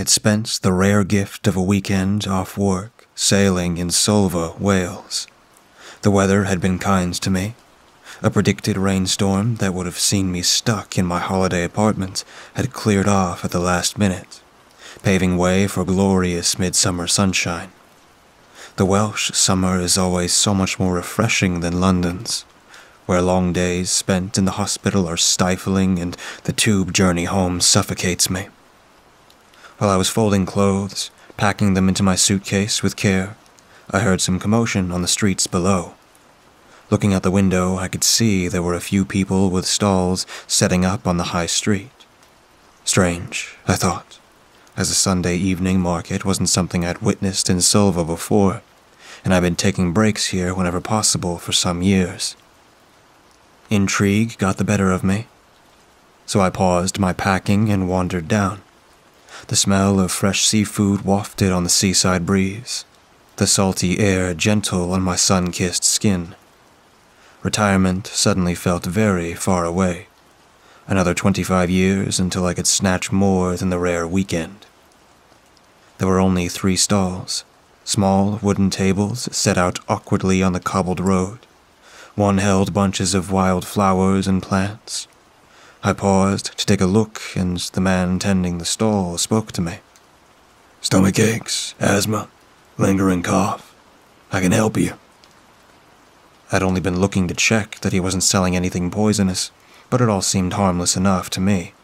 I'd spent the rare gift of a weekend off work sailing in Solva, Wales. The weather had been kind to me. A predicted rainstorm that would have seen me stuck in my holiday apartment had cleared off at the last minute, paving way for glorious midsummer sunshine. The Welsh summer is always so much more refreshing than London's, where long days spent in the hospital are stifling and the tube journey home suffocates me. While I was folding clothes, packing them into my suitcase with care, I heard some commotion on the streets below. Looking out the window, I could see there were a few people with stalls setting up on the high street. Strange, I thought, as a Sunday evening market wasn't something I'd witnessed in Solva before, and I'd been taking breaks here whenever possible for some years. Intrigue got the better of me, so I paused my packing and wandered down. The smell of fresh seafood wafted on the seaside breeze, the salty air gentle on my sun-kissed skin. Retirement suddenly felt very far away. Another 25 years until I could snatch more than the rare weekend. There were only 3 stalls, small wooden tables set out awkwardly on the cobbled road. One held bunches of wild flowers and plants. I paused to take a look, and the man tending the stall spoke to me. "Stomach aches, asthma, lingering cough. I can help you." I'd only been looking to check that he wasn't selling anything poisonous, but it all seemed harmless enough to me.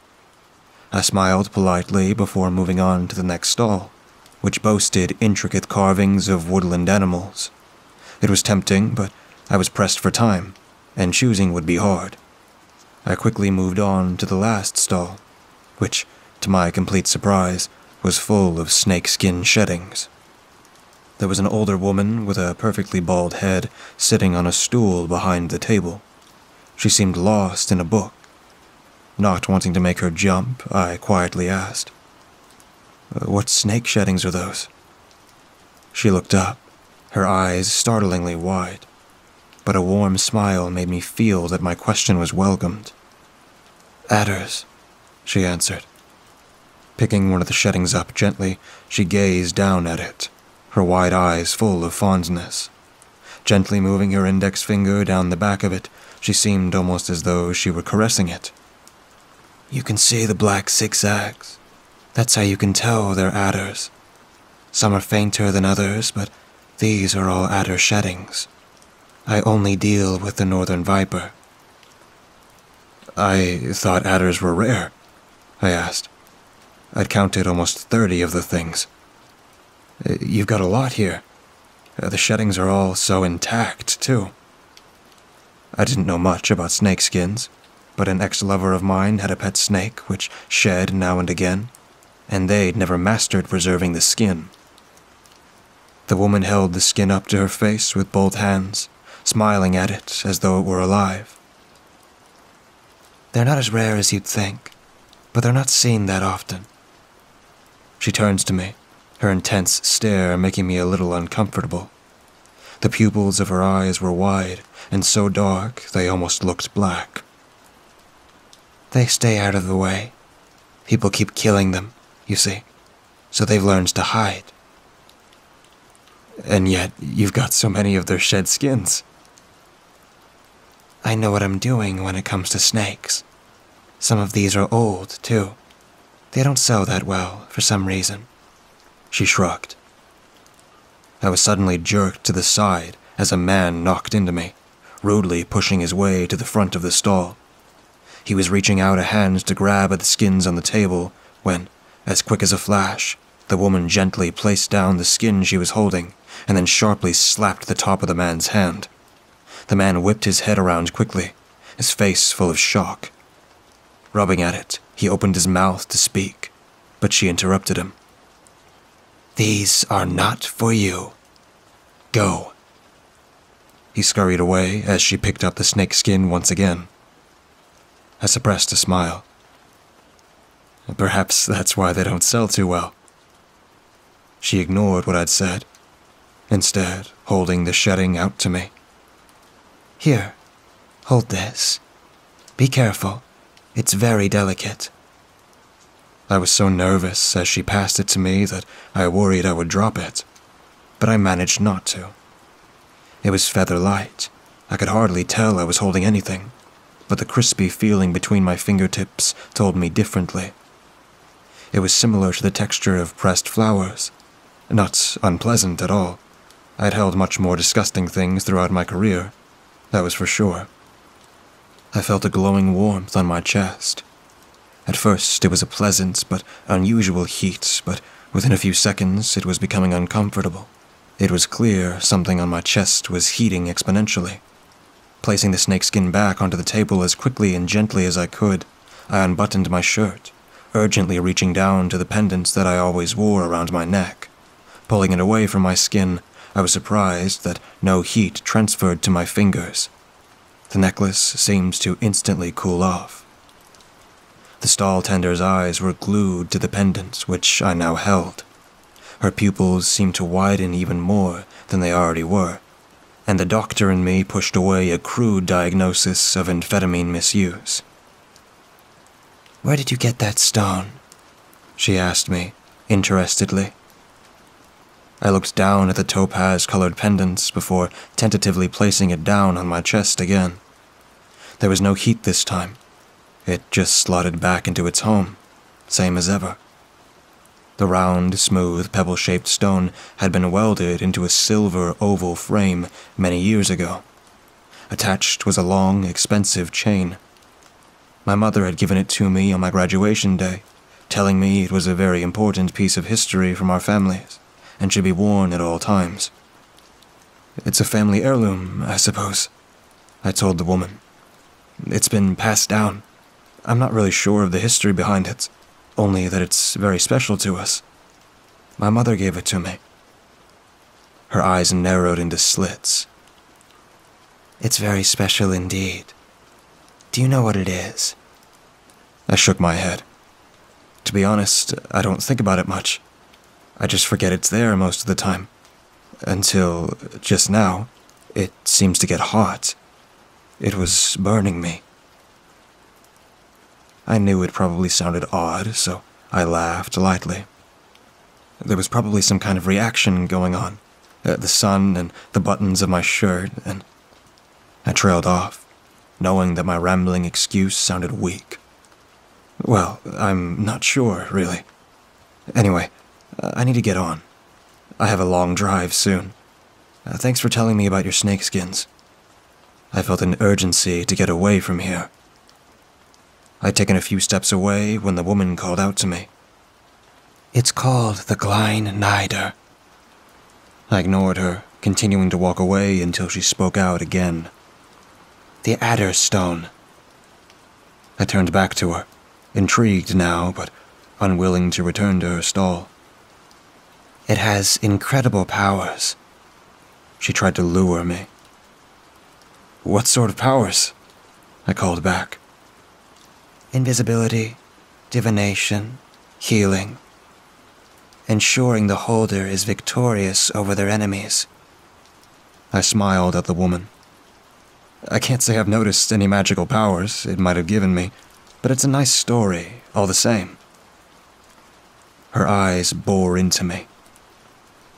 I smiled politely before moving on to the next stall, which boasted intricate carvings of woodland animals. It was tempting, but I was pressed for time, and choosing would be hard. I quickly moved on to the last stall, which, to my complete surprise, was full of snakeskin sheddings. There was an older woman with a perfectly bald head sitting on a stool behind the table. She seemed lost in a book. Not wanting to make her jump, I quietly asked, "What snake sheddings are those?" She looked up, her eyes startlingly wide, but a warm smile made me feel that my question was welcomed. "Adders," she answered. Picking one of the sheddings up gently, she gazed down at it, her wide eyes full of fondness. Gently moving her index finger down the back of it, she seemed almost as though she were caressing it. "You can see the black zigzags. That's how you can tell they're adders. Some are fainter than others, but these are all adder sheddings. I only deal with the northern viper." "I thought adders were rare," I asked. I'd counted almost 30 of the things. "You've got a lot here. The sheddings are all so intact, too." I didn't know much about snakeskins, but an ex-lover of mine had a pet snake which shed now and again, and they'd never mastered preserving the skin. The woman held the skin up to her face with both hands, smiling at it as though it were alive. "They're not as rare as you'd think, but they're not seen that often." She turns to me, her intense stare making me a little uncomfortable. The pupils of her eyes were wide and so dark they almost looked black. "They stay out of the way. People keep killing them, you see, so they've learned to hide." "And yet you've got so many of their shed skins." "I know what I'm doing when it comes to snakes. Some of these are old, too. They don't sell that well, for some reason." She shrugged. I was suddenly jerked to the side as a man knocked into me, rudely pushing his way to the front of the stall. He was reaching out a hand to grab at the skins on the table when, as quick as a flash, the woman gently placed down the skin she was holding and then sharply slapped the top of the man's hand. The man whipped his head around quickly, his face full of shock. Rubbing at it, he opened his mouth to speak, but she interrupted him. "These are not for you. Go." He scurried away as she picked up the snakeskin once again. I suppressed a smile. Perhaps that's why they don't sell too well. She ignored what I'd said, instead holding the shedding out to me. "Here, hold this. Be careful. It's very delicate." I was so nervous as she passed it to me that I worried I would drop it, but I managed not to. It was feather light. I could hardly tell I was holding anything, but the crispy feeling between my fingertips told me differently. It was similar to the texture of pressed flowers. Not unpleasant at all. I'd held much more disgusting things throughout my career, that was for sure. I felt a glowing warmth on my chest. At first it was a pleasant but unusual heat, but within a few seconds it was becoming uncomfortable. It was clear something on my chest was heating exponentially. Placing the snakeskin back onto the table as quickly and gently as I could, I unbuttoned my shirt, urgently reaching down to the pendant that I always wore around my neck. Pulling it away from my skin, I was surprised that no heat transferred to my fingers. The necklace seemed to instantly cool off. The stall tender's eyes were glued to the pendant, which I now held. Her pupils seemed to widen even more than they already were, and the doctor in me pushed away a crude diagnosis of amphetamine misuse. "Where did you get that stone?" she asked me, interestedly. I looked down at the topaz-colored pendants before tentatively placing it down on my chest again. There was no heat this time. It just slotted back into its home, same as ever. The round, smooth, pebble-shaped stone had been welded into a silver oval frame many years ago. Attached was a long, expensive chain. My mother had given it to me on my graduation day, telling me it was a very important piece of history from our families, and should be worn at all times. "It's a family heirloom, I suppose," I told the woman. "It's been passed down. I'm not really sure of the history behind it, only that it's very special to us. My mother gave it to me." Her eyes narrowed into slits. "It's very special indeed. Do you know what it is?" I shook my head. To be honest, I don't think about it much. I just forget it's there most of the time. Until just now, it seems to get hot. It was burning me. I knew it probably sounded odd, so I laughed lightly. There was probably some kind of reaction going on. The sun and the buttons of my shirt, and I trailed off, knowing that my rambling excuse sounded weak. Well, I'm not sure, really. Anyway, I need to get on. I have a long drive soon. Thanks for telling me about your snakeskins. I felt an urgency to get away from here. I'd taken a few steps away when the woman called out to me. "It's called the Glein Nider." I ignored her, continuing to walk away until she spoke out again. "The Adder Stone." I turned back to her, intrigued now, but unwilling to return to her stall. "It has incredible powers." She tried to lure me. "What sort of powers?" I called back. "Invisibility, divination, healing. Ensuring the holder is victorious over their enemies." I smiled at the woman. "I can't say I've noticed any magical powers it might have given me, but it's a nice story, all the same." Her eyes bore into me.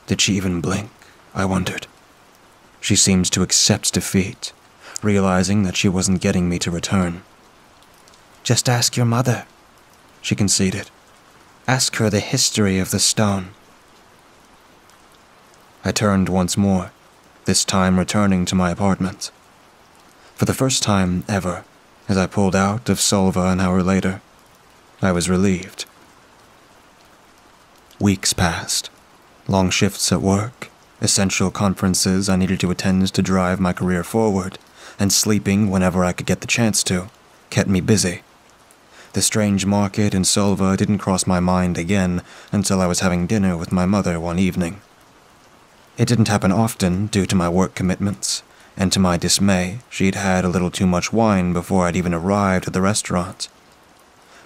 Did she even blink? I wondered. She seemed to accept defeat, realizing that she wasn't getting me to return. "Just ask your mother," she conceded. "Ask her the history of the stone." I turned once more, this time returning to my apartment. For the first time ever, as I pulled out of Solva an hour later, I was relieved. Weeks passed. Long shifts at work, essential conferences I needed to attend to drive my career forward, and sleeping whenever I could get the chance to, kept me busy. The strange market in Solva didn't cross my mind again until I was having dinner with my mother one evening. It didn't happen often due to my work commitments, and to my dismay, she'd had a little too much wine before I'd even arrived at the restaurant.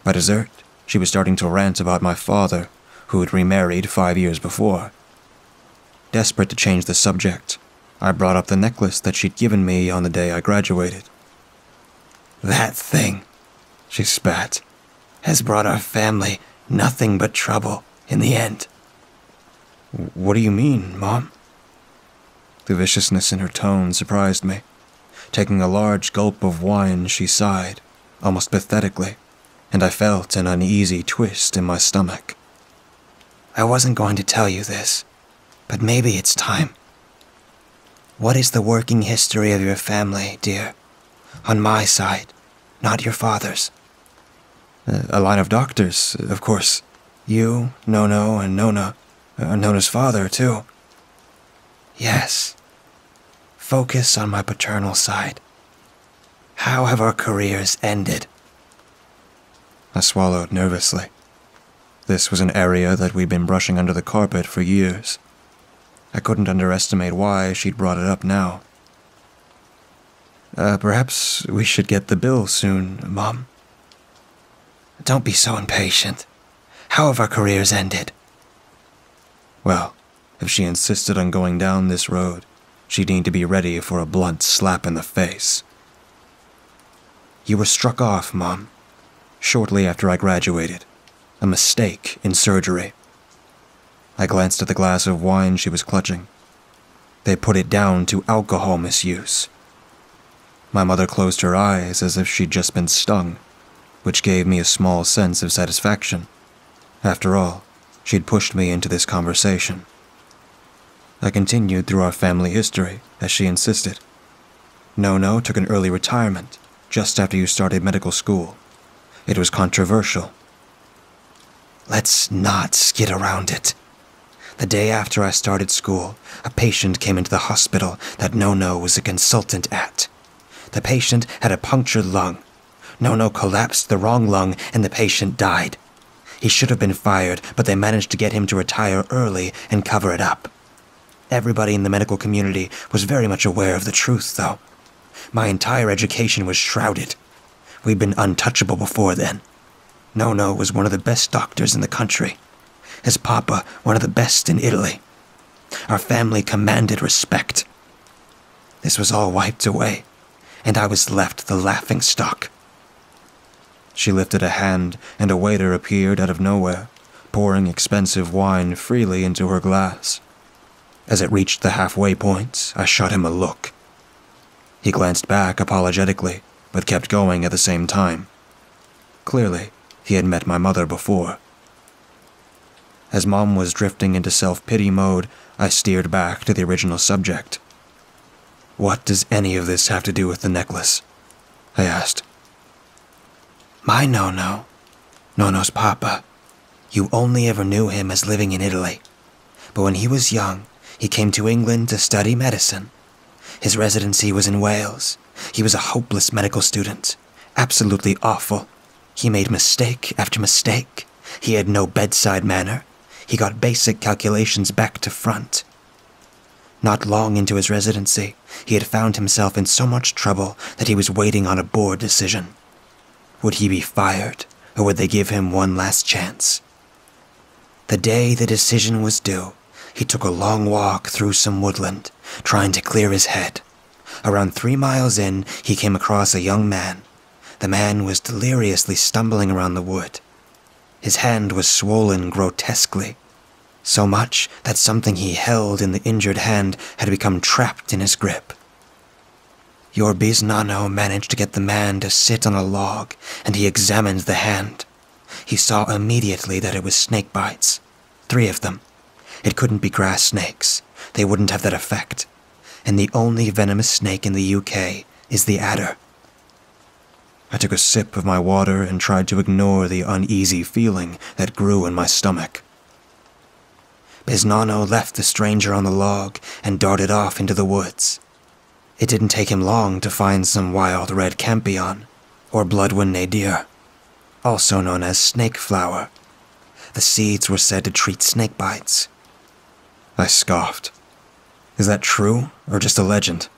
By dessert, she was starting to rant about my father, who had remarried 5 years before. Desperate to change the subject, I brought up the necklace that she'd given me on the day I graduated. "That thing," she spat, "has brought our family Nothing but trouble in the end. What do you mean, Mom? The viciousness in her tone surprised me. Taking a large gulp of wine, she sighed, almost pathetically, and I felt an uneasy twist in my stomach. I wasn't going to tell you this, but maybe it's time. What is the working history of your family, dear? On my side, not your father's. A line of doctors, of course. You, Nono, and Nona. Nona's father, too. Yes. Focus on my paternal side. How have our careers ended? I swallowed nervously. This was an area that we'd been brushing under the carpet for years. I couldn't underestimate why she'd brought it up now. Perhaps we should get the bill soon, Mom. Don't be so impatient. How have our careers ended? Well, if she insisted on going down this road, she'd need to be ready for a blunt slap in the face. You were struck off, Mom, shortly after I graduated. A mistake in surgery. I glanced at the glass of wine she was clutching. They put it down to alcohol misuse. My mother closed her eyes as if she'd just been stung, which gave me a small sense of satisfaction. After all, she'd pushed me into this conversation. I continued through our family history, as she insisted. Nono took an early retirement, just after you started medical school. It was controversial. Let's not skid around it. The day after I started school, a patient came into the hospital that Nono was a consultant at. The patient had a punctured lung. Nono collapsed the wrong lung and the patient died. He should have been fired, but they managed to get him to retire early and cover it up. Everybody in the medical community was very much aware of the truth, though. My entire education was shrouded. We'd been untouchable before then. Nono was one of the best doctors in the country. His papa, one of the best in Italy. Our family commanded respect. This was all wiped away, and I was left the laughingstock. She lifted a hand, and a waiter appeared out of nowhere, pouring expensive wine freely into her glass. As it reached the halfway point, I shot him a look. He glanced back apologetically, but kept going at the same time. Clearly, he had met my mother before. As Mom was drifting into self-pity mode, I steered back to the original subject. What does any of this have to do with the necklace? I asked. My Nono, Nono's papa, you only ever knew him as living in Italy. But when he was young, he came to England to study medicine. His residency was in Wales. He was a hopeless medical student, absolutely awful. He made mistake after mistake. He had no bedside manner. He got basic calculations back to front. Not long into his residency, he had found himself in so much trouble that he was waiting on a board decision. Would he be fired, or would they give him one last chance? The day the decision was due, he took a long walk through some woodland, trying to clear his head. Around 3 miles in, he came across a young man. The man was deliriously stumbling around the wood. His hand was swollen grotesquely, so much that something he held in the injured hand had become trapped in his grip. Your Bisnano managed to get the man to sit on a log, and he examined the hand. He saw immediately that it was snake bites. 3 of them. It couldn't be grass snakes. They wouldn't have that effect. And the only venomous snake in the UK is the adder. I took a sip of my water and tried to ignore the uneasy feeling that grew in my stomach. Bisnano left the stranger on the log and darted off into the woods. It didn't take him long to find some wild red campion, or bloodwind nadir, also known as snake flower. The seeds were said to treat snake bites. I scoffed. Is that true, or just a legend?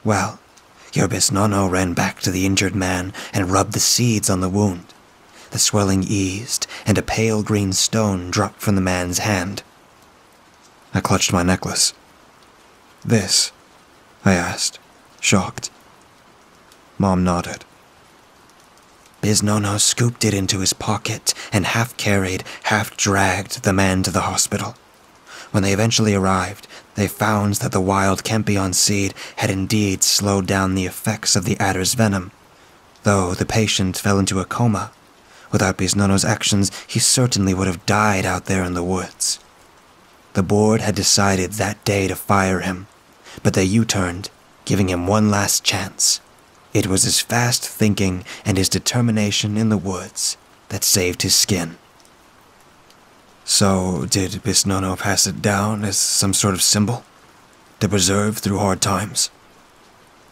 Well, your Bisnano ran back to the injured man and rubbed the seeds on the wound. The swelling eased, and a pale green stone dropped from the man's hand. I clutched my necklace. This? I asked, shocked. Mom nodded. Biznono scooped it into his pocket and half-carried, half-dragged the man to the hospital. When they eventually arrived, they found that the wild Kempion seed had indeed slowed down the effects of the adder's venom, though the patient fell into a coma. Without Biznono's actions, he certainly would have died out there in the woods. The board had decided that day to fire him, but they U-turned, giving him one last chance. It was his fast thinking and his determination in the woods that saved his skin. So, did Biznono pass it down as some sort of symbol to preserve through hard times?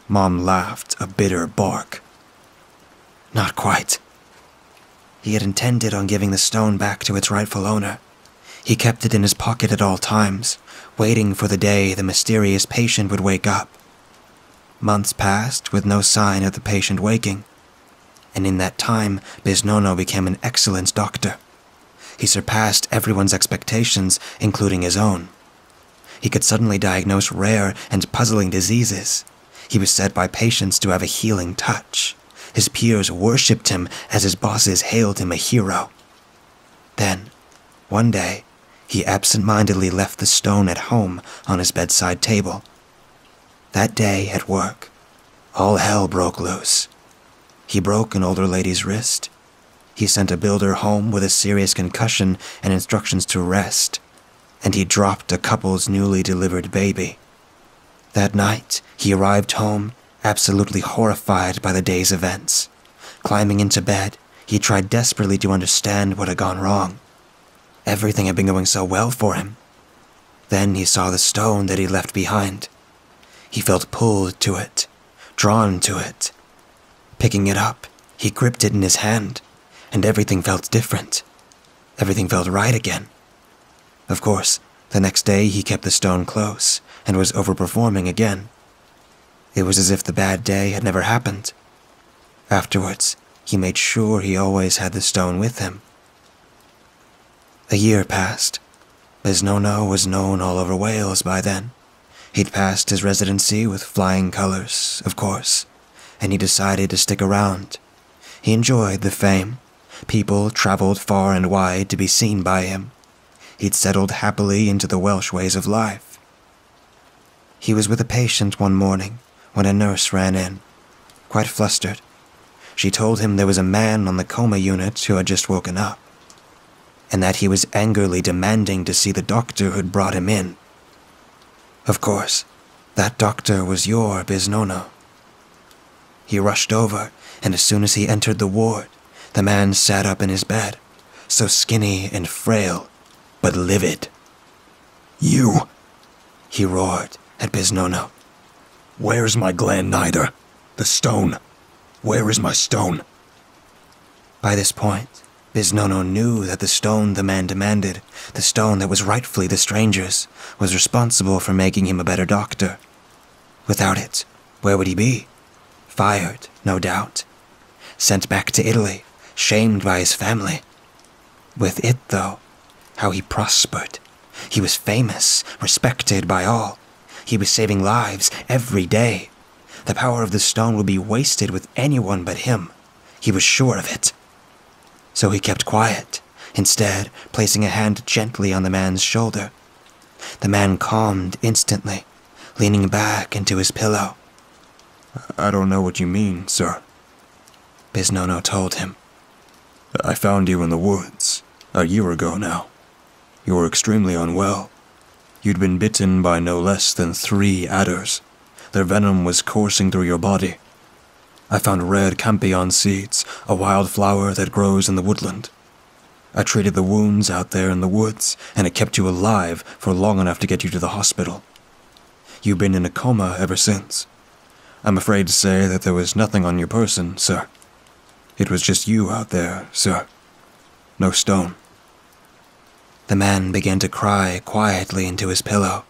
Mom laughed a bitter bark. Not quite. He had intended on giving the stone back to its rightful owner. He kept it in his pocket at all times, waiting for the day the mysterious patient would wake up. Months passed with no sign of the patient waking, and in that time, Biznono became an excellent doctor. He surpassed everyone's expectations, including his own. He could suddenly diagnose rare and puzzling diseases. He was said by patients to have a healing touch. His peers worshipped him as his bosses hailed him a hero. Then, one day, he absent-mindedly left the stone at home on his bedside table. That day at work, all hell broke loose. He broke an older lady's wrist. He sent a builder home with a serious concussion and instructions to rest. And he dropped a couple's newly delivered baby. That night, he arrived home, absolutely horrified by the day's events. Climbing into bed, he tried desperately to understand what had gone wrong. Everything had been going so well for him. Then he saw the stone that he left behind. He felt pulled to it, drawn to it. Picking it up, he gripped it in his hand, and everything felt different. Everything felt right again. Of course, the next day he kept the stone close and was overperforming again. It was as if the bad day had never happened. Afterwards, he made sure he always had the stone with him. A year passed. Biznono was known all over Wales by then. He'd passed his residency with flying colors, of course, and he decided to stick around. He enjoyed the fame. People traveled far and wide to be seen by him. He'd settled happily into the Welsh ways of life. He was with a patient one morning when a nurse ran in, quite flustered. She told him there was a man on the coma unit who had just woken up, and that he was angrily demanding to see the doctor who'd brought him in. Of course, that doctor was your Biznono. He rushed over, and as soon as he entered the ward, the man sat up in his bed, so skinny and frail, but livid. You! He roared at Biznono. Where's my Glanneither? The stone. Where is my stone? By this point, Biznono knew that the stone the man demanded, the stone that was rightfully the stranger's, was responsible for making him a better doctor. Without it, where would he be? Fired, no doubt. Sent back to Italy, shamed by his family. With it, though, how he prospered. He was famous, respected by all. He was saving lives every day. The power of the stone would be wasted with anyone but him. He was sure of it. So he kept quiet, instead placing a hand gently on the man's shoulder. The man calmed instantly, leaning back into his pillow. I don't know what you mean, sir, Biznono told him. I found you in the woods, a year ago now. You were extremely unwell. You'd been bitten by no less than 3 adders. Their venom was coursing through your body. I found red campion seeds, a wild flower that grows in the woodland. I treated the wounds out there in the woods, and it kept you alive for long enough to get you to the hospital. You've been in a coma ever since. I'm afraid to say that there was nothing on your person, sir. It was just you out there, sir. No stone. The man began to cry quietly into his pillow.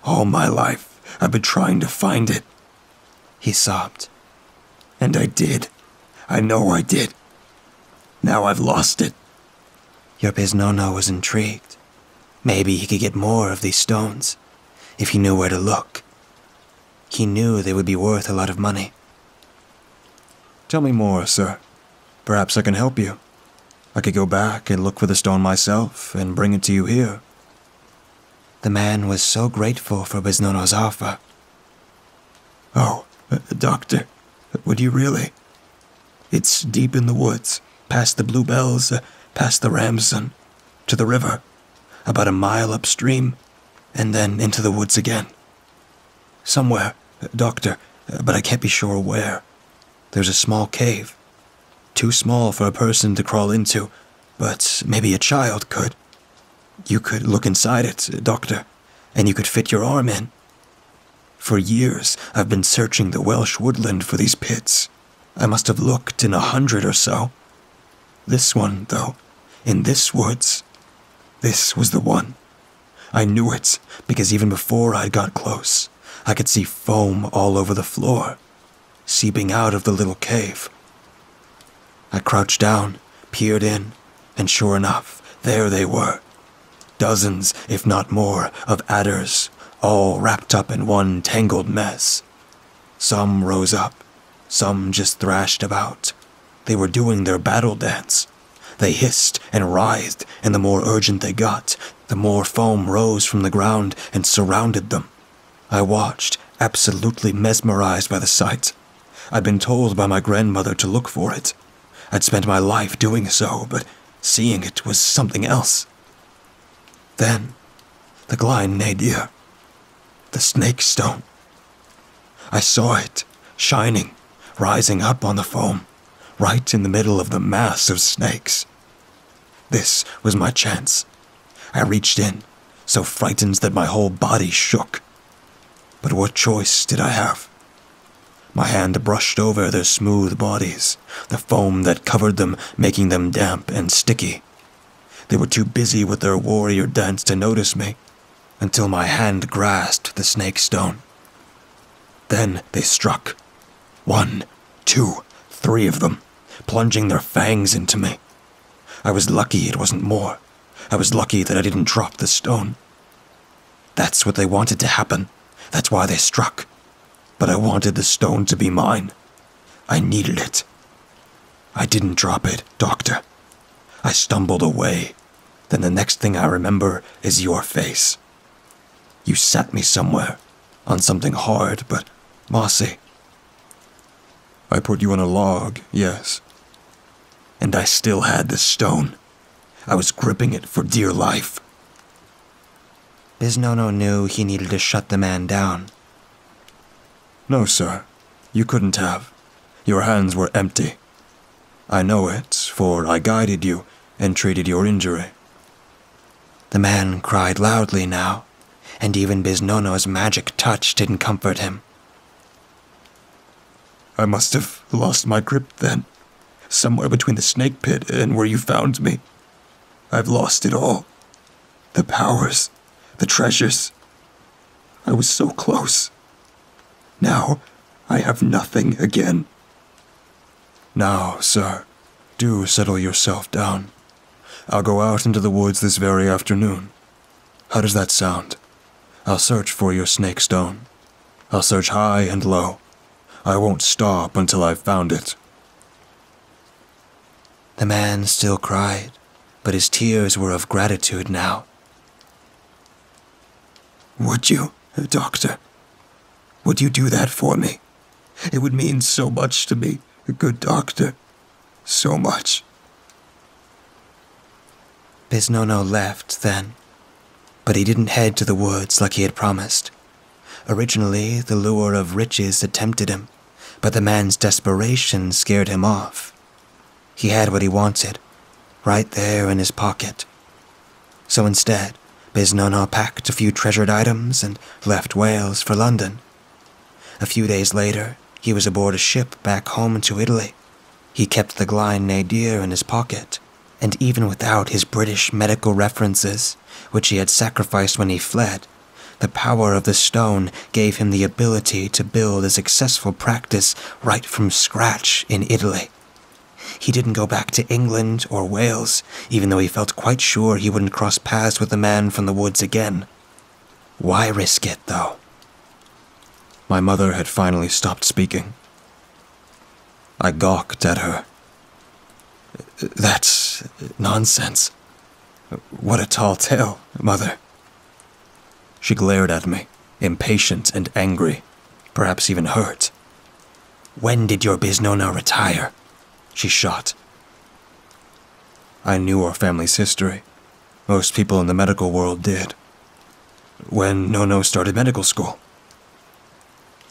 All my life, I've been trying to find it, he sobbed. And I did. I know I did. Now I've lost it. Your Biznono was intrigued. Maybe he could get more of these stones, if he knew where to look. He knew they would be worth a lot of money. Tell me more, sir. Perhaps I can help you. I could go back and look for the stone myself and bring it to you here." The man was so grateful for Biznono's offer. "Oh, Doctor, would you really? It's deep in the woods, past the Bluebells, past the Ramson, to the river, about a mile upstream, and then into the woods again. Somewhere, Doctor, but I can't be sure where. There's a small cave. Too small for a person to crawl into, but maybe a child could. You could look inside it, Doctor, and you could fit your arm in. For years, I've been searching the Welsh woodland for these pits. I must have looked in 100 or so. This one, though, in this woods, this was the one. I knew it, because even before I got close, I could see foam all over the floor, seeping out of the little cave. I crouched down, peered in, and sure enough, there they were. Dozens, if not more, of adders, all wrapped up in one tangled mess. Some rose up, some just thrashed about. They were doing their battle dance. They hissed and writhed, and the more urgent they got, the more foam rose from the ground and surrounded them. I watched, absolutely mesmerized by the sight. I'd been told by my grandmother to look for it. I'd spent my life doing so, but seeing it was something else. Then, the Glein Nadir, the snake stone. I saw it, shining, rising up on the foam, right in the middle of the mass of snakes. This was my chance. I reached in, so frightened that my whole body shook. But what choice did I have? My hand brushed over their smooth bodies, the foam that covered them making them damp and sticky. They were too busy with their warrior dance to notice me, until my hand grasped the snake stone. Then they struck. 1, 2, 3 of them, plunging their fangs into me. I was lucky it wasn't more. I was lucky that I didn't drop the stone. That's what they wanted to happen. That's why they struck. But I wanted the stone to be mine. I needed it. I didn't drop it, Doctor. I stumbled away. Then the next thing I remember is your face. You sat me somewhere, on something hard but mossy. I put you on a log, yes. And I still had the stone. I was gripping it for dear life. Biznono knew he needed to shut the man down. No, sir. You couldn't have. Your hands were empty. I know it, for I guided you and treated your injury. The man cried loudly now, and even Biznono's magic touch didn't comfort him. I must have lost my grip then, somewhere between the snake pit and where you found me. I've lost it all. The powers, the treasures. I was so close. Now, I have nothing again. Now, sir, do settle yourself down. I'll go out into the woods this very afternoon. How does that sound? I'll search for your snake stone. I'll search high and low. I won't stop until I've found it. The man still cried, but his tears were of gratitude now. Would you, Doctor? Would you do that for me? It would mean so much to me, good Doctor. So much. Biznono left then, but he didn't head to the woods like he had promised. Originally, the lure of riches had tempted him, but the man's desperation scared him off. He had what he wanted, right there in his pocket. So instead, Biznono packed a few treasured items and left Wales for London. A few days later, he was aboard a ship back home to Italy. He kept the Glein Nadir in his pocket, and even without his British medical references, which he had sacrificed when he fled, the power of the stone gave him the ability to build a successful practice right from scratch in Italy. He didn't go back to England or Wales, even though he felt quite sure he wouldn't cross paths with the man from the woods again. Why risk it, though? My mother had finally stopped speaking. I gawked at her. That's nonsense. What a tall tale, Mother. She glared at me, impatient and angry, perhaps even hurt. When did your Bisnono retire? She shot. I knew our family's history. Most people in the medical world did. When Nono started medical school.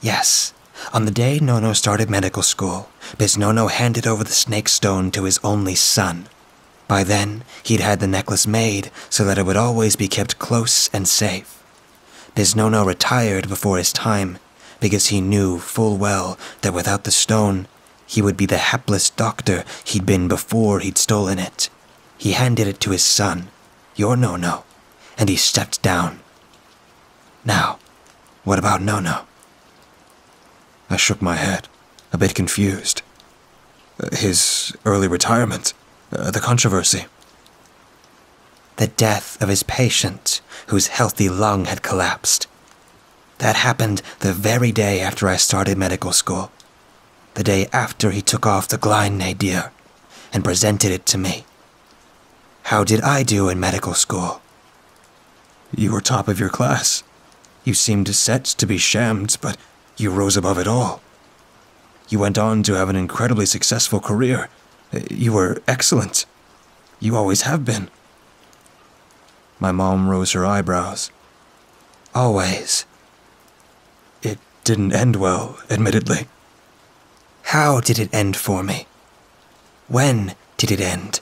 Yes. On the day Nono started medical school, Bisnono handed over the snake stone to his only son. By then, he'd had the necklace made so that it would always be kept close and safe. Bisnono retired before his time because he knew full well that without the stone, he would be the hapless doctor he'd been before he'd stolen it. He handed it to his son, your Nono, and he stepped down. Now, what about Nono? I shook my head, a bit confused. His early retirement, the controversy. The death of his patient, whose healthy lung had collapsed. That happened the very day after I started medical school. The day after he took off the Glein nadir and presented it to me. How did I do in medical school? You were top of your class. You seemed set to be shammed, but you rose above it all. You went on to have an incredibly successful career. You were excellent. You always have been. My mom rose her eyebrows. Always. It didn't end well, admittedly. How did it end for me? When did it end?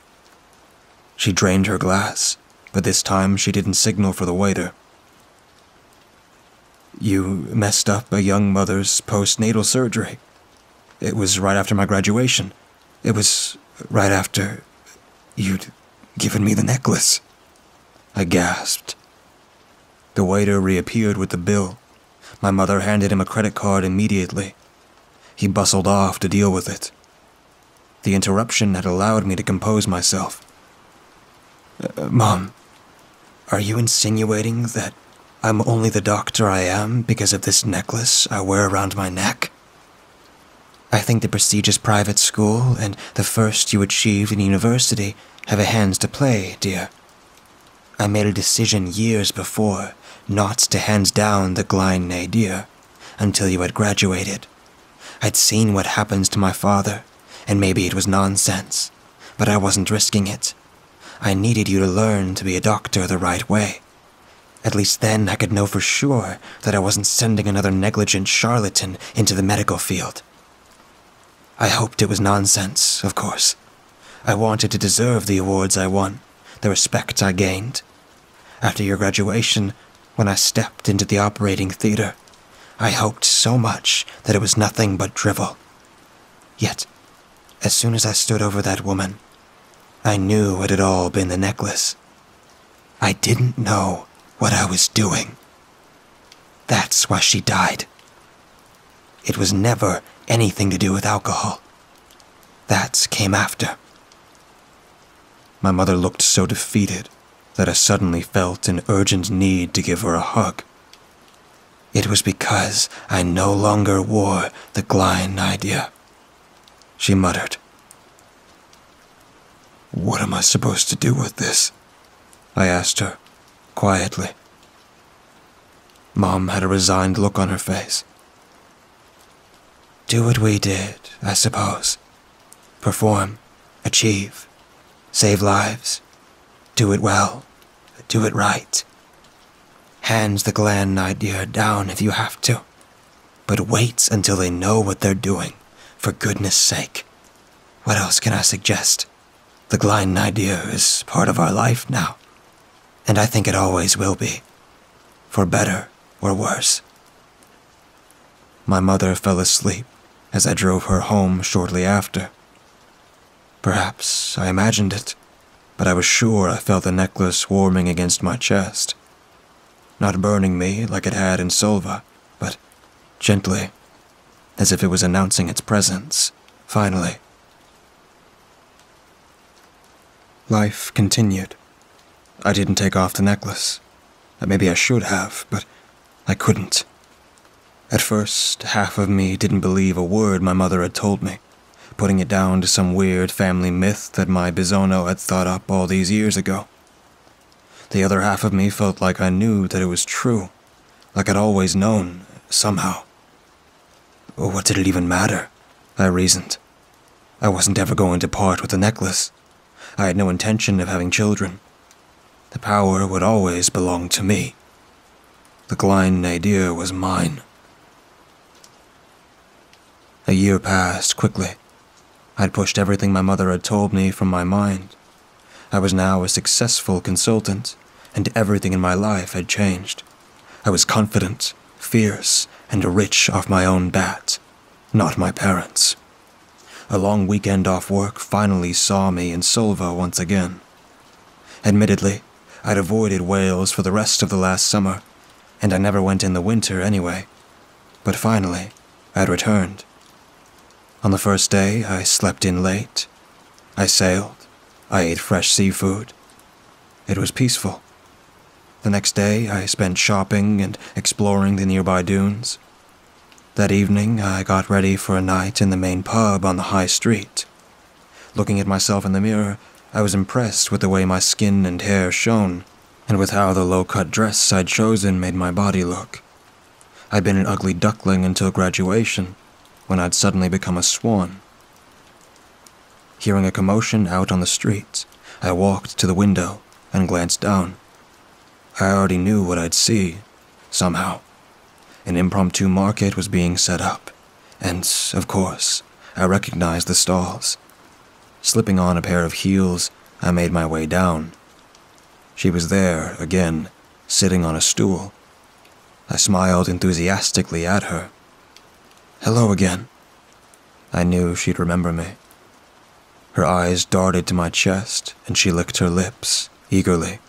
She drained her glass, but this time she didn't signal for the waiter. You messed up a young mother's postnatal surgery. It was right after my graduation. It was right after you'd given me the necklace. I gasped. The waiter reappeared with the bill. My mother handed him a credit card immediately. He bustled off to deal with it. The interruption had allowed me to compose myself. Mom, are you insinuating that I'm only the doctor I am because of this necklace I wear around my neck? I think the prestigious private school and the first you achieved in university have a hand to play, dear. I made a decision years before not to hand down the Glein nadir until you had graduated. I'd seen what happens to my father, and maybe it was nonsense, but I wasn't risking it. I needed you to learn to be a doctor the right way. At least then I could know for sure that I wasn't sending another negligent charlatan into the medical field. I hoped it was nonsense, of course. I wanted to deserve the awards I won, the respect I gained. After your graduation, when I stepped into the operating theater, I hoped so much that it was nothing but drivel. Yet, as soon as I stood over that woman, I knew it had all been the necklace. I didn't know what I was doing. That's why she died. It was never anything to do with alcohol. That came after. My mother looked so defeated that I suddenly felt an urgent need to give her a hug. It was because I no longer wore the Glein nadir, she muttered. What am I supposed to do with this? I asked her, quietly. Mom had a resigned look on her face. Do what we did, I suppose. Perform, achieve, save lives, do it well, do it right. Hand the Glein nadir down if you have to, but wait until they know what they're doing, for goodness sake. What else can I suggest? The Glein nadir is part of our life now, and I think it always will be, for better or worse. My mother fell asleep as I drove her home shortly after. Perhaps I imagined it, but I was sure I felt the necklace warming against my chest. Not burning me like it had in Solva, but gently, as if it was announcing its presence, finally. Life continued. I didn't take off the necklace. Maybe I should have, but I couldn't. At first, half of me didn't believe a word my mother had told me, putting it down to some weird family myth that my Bisono had thought up all these years ago. The other half of me felt like I knew that it was true, like I'd always known, somehow. What did it even matter? I reasoned. I wasn't ever going to part with the necklace. I had no intention of having children. The power would always belong to me. The Glein Nadir was mine. A year passed quickly. I'd pushed everything my mother had told me from my mind. I was now a successful consultant, and everything in my life had changed. I was confident, fierce, and rich off my own bat, not my parents'. A long weekend off work finally saw me in Solva once again. Admittedly, I'd avoided Wales for the rest of the last summer, and I never went in the winter anyway. But finally, I'd returned. On the first day, I slept in late. I sailed. I ate fresh seafood. It was peaceful. The next day, I spent shopping and exploring the nearby dunes. That evening, I got ready for a night in the main pub on the high street. Looking at myself in the mirror, I was impressed with the way my skin and hair shone, and with how the low-cut dress I'd chosen made my body look. I'd been an ugly duckling until graduation, when I'd suddenly become a swan. Hearing a commotion out on the street, I walked to the window and glanced down. I already knew what I'd see, somehow. An impromptu market was being set up, and, of course, I recognized the stalls. Slipping on a pair of heels, I made my way down. She was there, again, sitting on a stool. I smiled enthusiastically at her. Hello again. I knew she'd remember me. Her eyes darted to my chest, and she licked her lips, eagerly.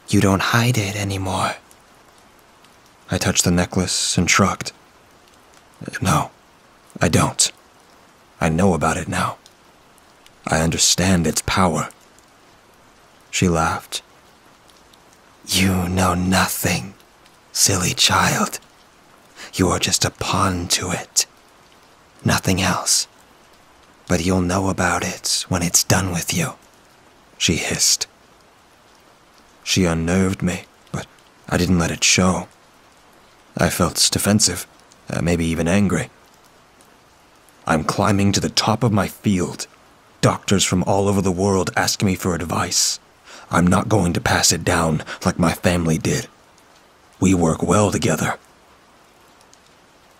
You don't hide it anymore. I touched the necklace and shrugged. No, I don't. I know about it now. I understand its power. She laughed. You know nothing, silly child. You are just a pawn to it. Nothing else. But you'll know about it when it's done with you, she hissed. She unnerved me, but I didn't let it show. I felt defensive, maybe even angry. I'm climbing to the top of my field. Doctors from all over the world ask me for advice. I'm not going to pass it down like my family did. We work well together.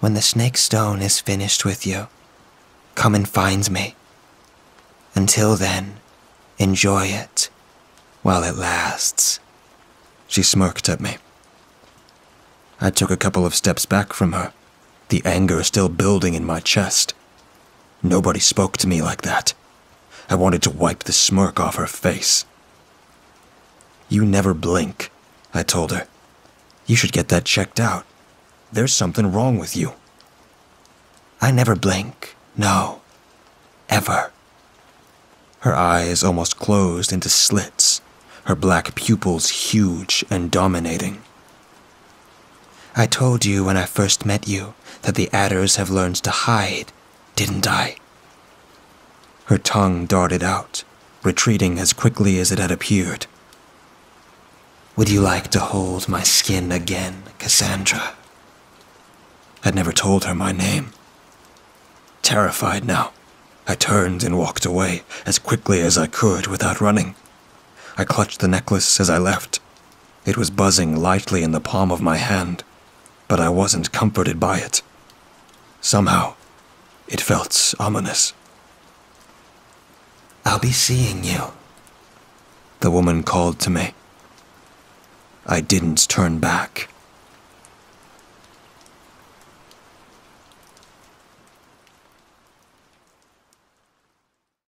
When the snake stone is finished with you, come and find me. Until then, enjoy it, while it lasts. She smirked at me. I took a couple of steps back from her, the anger still building in my chest. Nobody spoke to me like that. I wanted to wipe the smirk off her face. You never blink, I told her. You should get that checked out. There's something wrong with you. I never blink, no. Ever. Her eyes almost closed into slits, her black pupils huge and dominating. I told you when I first met you that the adders have learned to hide, didn't I? Her tongue darted out, retreating as quickly as it had appeared. Would you like to hold my skin again, Cassandra? I'd never told her my name. Terrified now, I turned and walked away as quickly as I could without running. I clutched the necklace as I left. It was buzzing lightly in the palm of my hand, but I wasn't comforted by it. Somehow, it felt ominous. I'll be seeing you, the woman called to me. I didn't turn back.